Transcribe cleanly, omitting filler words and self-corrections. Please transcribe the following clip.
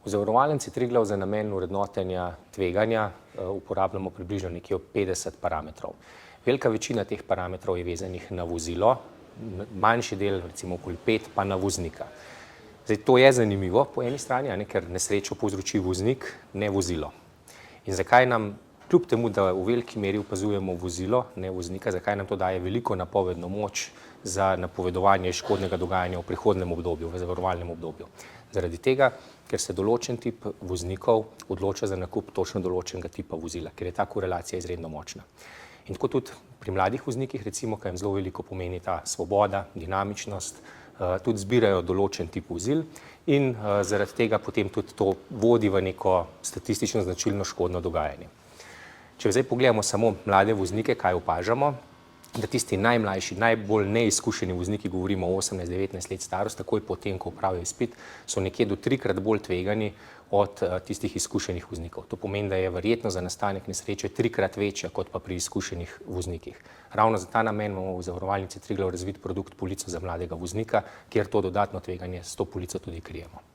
V Zavarovalnici Triglav za namen vrednotenja tveganja uporabljamo približno nekje 50 parametrov. Velika večina teh parametrov je vezanih na vozilo, manjši del, recimo okoli 5, pa na voznika. Zdaj, to je zanimivo po eni strani, ker nesrečo povzroči voznik, ne vozilo. In zakaj nam, kljub temu, da v veliki meri opazujemo vozilo, ne voznika, zakaj nam to daje veliko napovedno moč za napovedovanje škodnega dogajanja v prihodnem obdobju, v zavarovalnem obdobju? Zaradi tega, ker se določen tip voznikov odloča za nakup točno določenega tipa vozila, ker je ta korelacija izredno močna. In tako tudi pri mladih voznikih, recimo, kaj jim zelo veliko pomeni ta svoboda, dinamičnost, tudi zbirajo določen tip vozil in zaradi tega potem tudi to vodi v neko statistično značilno škodno dogajanje. Če zdaj pogledamo samo mlade voznike, kaj opažamo, da tisti najmlajši, najbolj neizkušeni vozniki, govorimo o 18-19 let starost, takoj potem, ko opravijo izpit, so nekje do 3-krat bolj tvegani od tistih izkušenih voznikov. To pomeni, da je verjetnost za nastanek nesreče 3-krat večja kot pa pri izkušenih voznikih. Ravno za ta namen imamo v Zavarovalnici Triglav razvit produkt polico za mladega voznika, kjer to dodatno tveganje s to polico tudi krijemo.